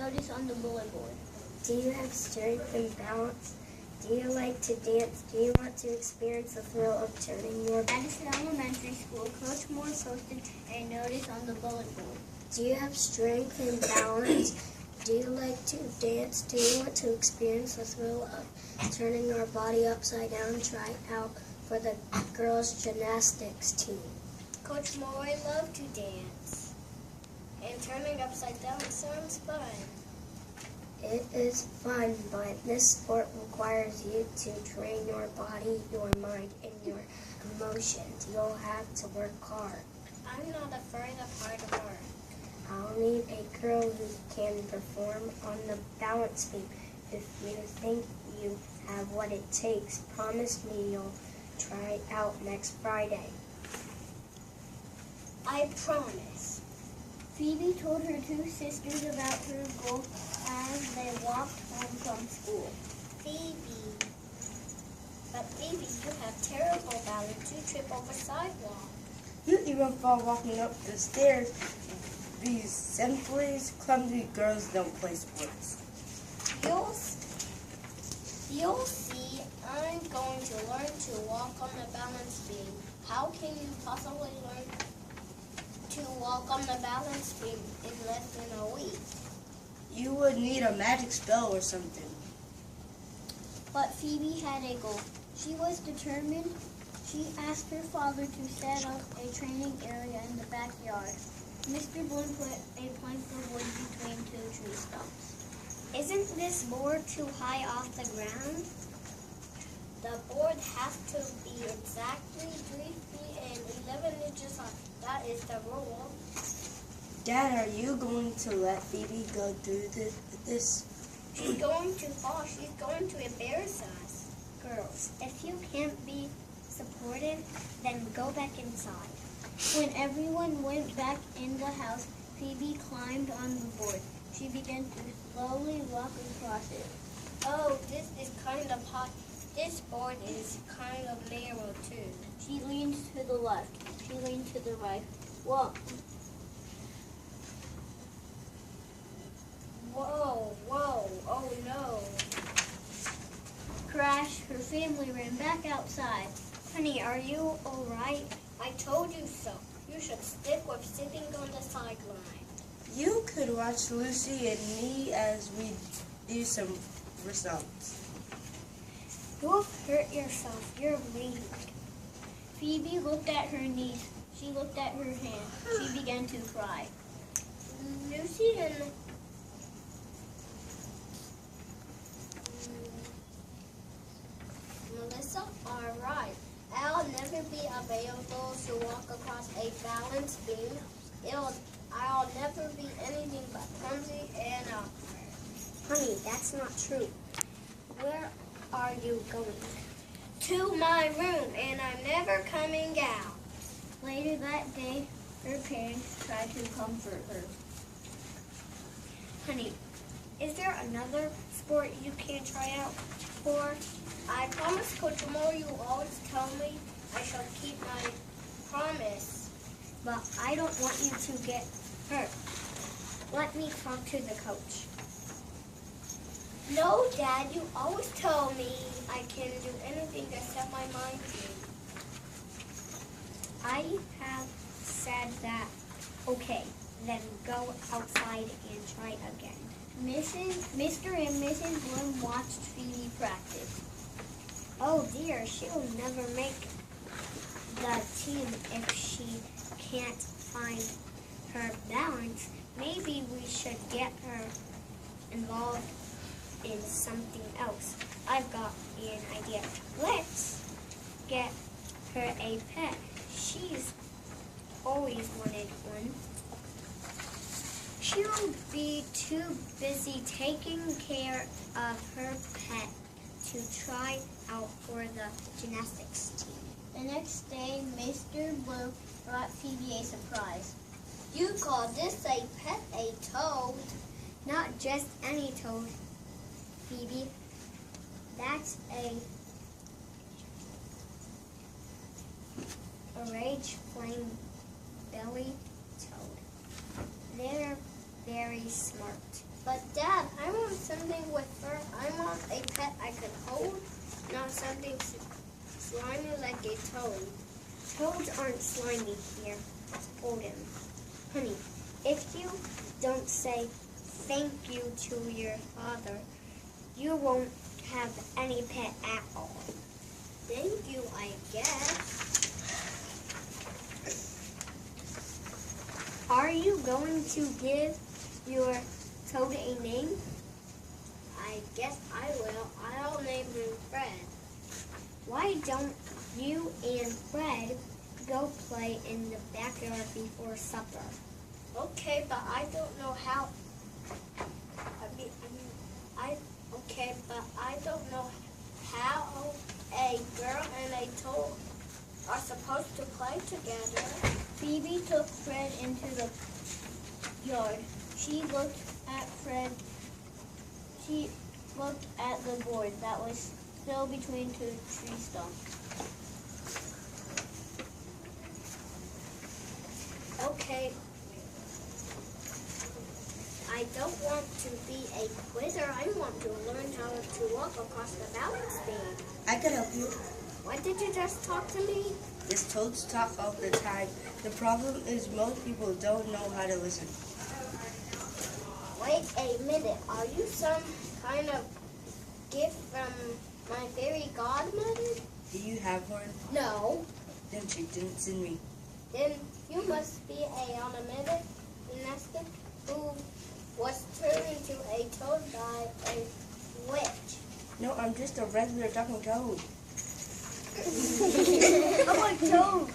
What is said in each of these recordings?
notice on the bulletin board. Do you have strength and balance? Do you like to dance? Do you want to experience the thrill of turning your... Madison Elementary School, Coach Morris posted a notice on the bulletin board. Do you have strength and balance? Do you like to dance? Do you want to experience the thrill of turning your body upside down and try out for the girls' gymnastics team? Coach Moy loved to dance. And turning upside down sounds fun. It is fun, but this sport requires you to train your body, your mind, and your emotions. You'll have to work hard. I'm not afraid of hard work. I'll need a girl who can perform on the balance beam. If you think you have what it takes, promise me you'll try out next Friday. I promise. Phoebe told her two sisters about her goal as they walked home from school. But Phoebe, you have terrible balance. You trip over sidewalk. You even fall walking up the stairs. These simply clumsy girls don't play sports. You'll see, I'm going to learn to walk on the balance beam. How can you possibly learn to walk on the balance beam in less than a week? You would need a magic spell or something. But Phoebe had a goal. She was determined. She asked her father to set up a training area in the backyard. Mr. Bloom put a plank of wood between two tree stumps. Isn't this board too high off the ground? The board has to be exactly 3 feet and 11 inches high. That is the rule. Dad, are you going to let Phoebe go through this? She's going to fall. She's going to embarrass us. Girls, if you can't be supportive, then go back inside. When everyone went back in the house, Phoebe climbed on the board. She began to slowly walk across it. Oh, this is kind of hot. This board is kind of narrow, too. She leaned to the left. She leaned to the right. Whoa. Whoa, oh no. Crash, her family ran back outside. Honey, are you all right? I told you so. You should stick with sitting on the sideline. You could watch Lucy and me as we do some results. You've hurt yourself. You're bleeding. Phoebe looked at her knees. She looked at her hand. She began to cry. Lucy and Melissa are right. I'll never be available to walk across a balance beam. I'll never be anything but clumsy and Honey, that's not true. Where are you going? To my room, and I'm never coming out. Later that day, her parents tried to comfort her. Honey, is there another sport you can't try out for? I promise, Coach Moore, you always tell me I shall keep my promise. But I don't want you to get hurt. Let me talk to the coach. No, Dad, you always tell me I can do anything I set my mind to. I have said that. Okay, then go outside and try again. Mr. and Mrs. Bloom watched Phoebe practice. Oh dear, she'll never make the team if she can't find her balance. Maybe we should get her involved in something else. I've got an idea. Let's get her a pet. She's always wanted one. She'll be too busy taking care of her pet to try out for the gymnastics team. The next day, Mr. Blue brought Phoebe a surprise. You call this a pet, a toad? Not just any toad, Phoebe. That's a rage flame belly toad. They're very smart. But Dad, I want something with fur. I want a pet I could hold, not something slimy like a toad. Toads aren't slimy here. Hold him. Honey, if you don't say thank you to your father, you won't have any pet at all. Thank you, I guess. Are you going to give your toad a name? I guess I will. I'll name him Fred. Why don't you and Fred go play in the backyard before supper? Okay, but I don't know how. Okay, but I don't know how a girl and a toad are supposed to play together. Phoebe took Fred into the yard. She looked at Fred. She looked at the board that was still between two tree stumps. Okay. I don't want to be a quitter. I want to learn how to walk across the balance beam. I can help you. What did you just talk to me? Yes, toads talk all the time. The problem is most people don't know how to listen. Wait a minute. Are you some kind of gift from my fairy godmother? Do you have one? No. Then she didn't send me. Then you must be a ornamented nested who was turned into a toad by a witch. No, I'm just a regular talking toad. Oh, a toad.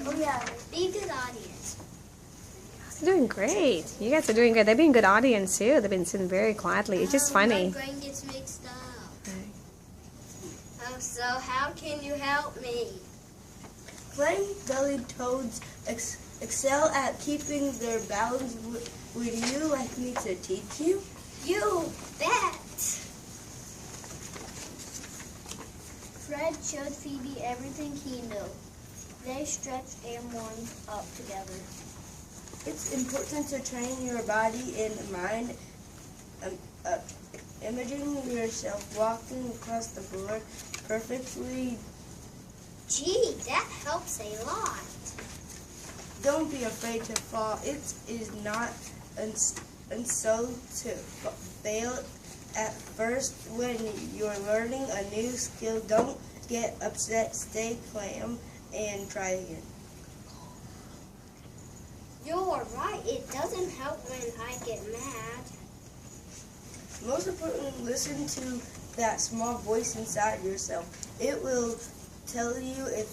Oh, yeah. Be a good audience. They're doing great. You guys are doing good. They've been good audience too. They've been sitting very quietly. It's just funny. My brain gets mixed up. So how can you help me? Plain-bellied toads excel at keeping their balance. Would you like me to teach you? You bet. Fred showed Phoebe everything he knew. They stretched and warmed up together. It's important to train your body and mind. Imagine yourself walking across the floor perfectly. Gee, that helps a lot. Don't be afraid to fall. It is not and so to fail at first when you're learning a new skill. Don't get upset. Stay calm and try again. You're right. It doesn't help when I get mad. Most importantly, listen to that small voice inside yourself. It will tell you if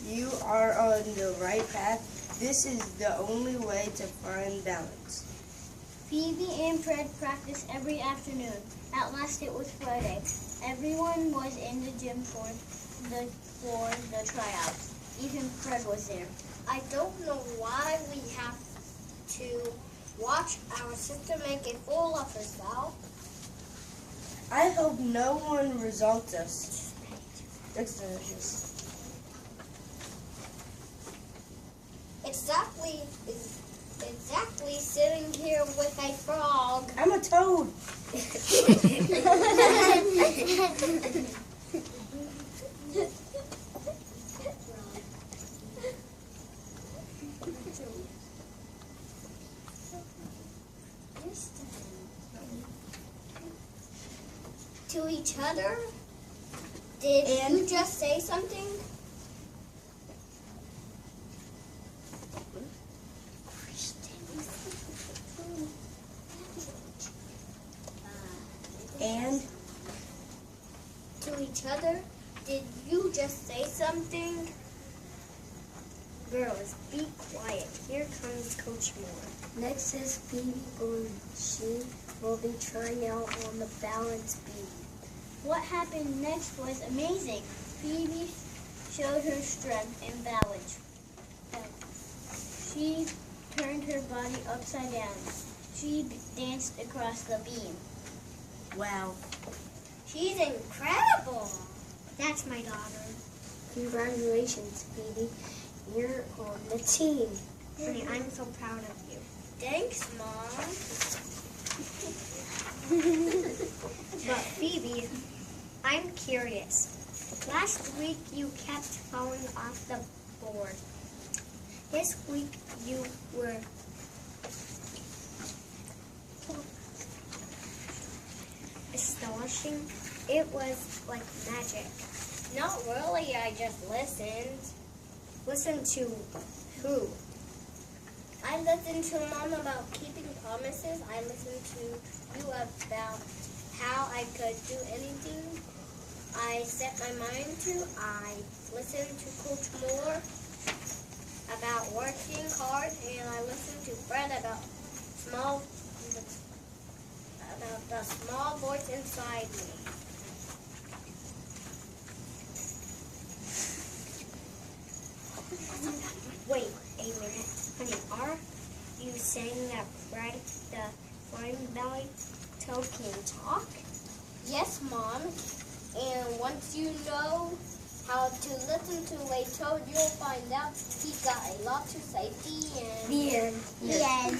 you are on the right path. This is the only way to find balance. Phoebe and Fred practiced every afternoon. At last it was Friday. Everyone was in the gym for the tryouts. Even Fred was there. I don't know why we have to watch our sister make a fool of herself. I hope no one results us. Exactly sitting here with a frog. I'm a toad. To each other? Did you just say something? And to each other? Did you just say something? Girls, be quiet. Here comes Coach Moore. Next is Phoebe Bloom. She will be trying out on the balance beam. What happened next was amazing. Phoebe showed her strength and balance. She turned her body upside down. She danced across the beam. wow. She's incredible. That's my daughter. Congratulations, Phoebe. You're on the team. Honey, I'm so proud of you. Thanks, Mom. But Phoebe, I'm curious. Last week you kept falling off the board. This week you were astonishing. It was like magic. Not really, I just listened. Listen to who? I listened to Mom about keeping promises. I listened to you about how I could do anything I set my mind to. I listened to Coach Moore about working hard, and I listened to Fred about the small voice inside me. Wait a minute, honey. Are you saying that Fred the flying belly toad can talk? Yes, Mom. And once you know how to listen to a toad, you'll find out he got a lot to say. The end. The end. The end.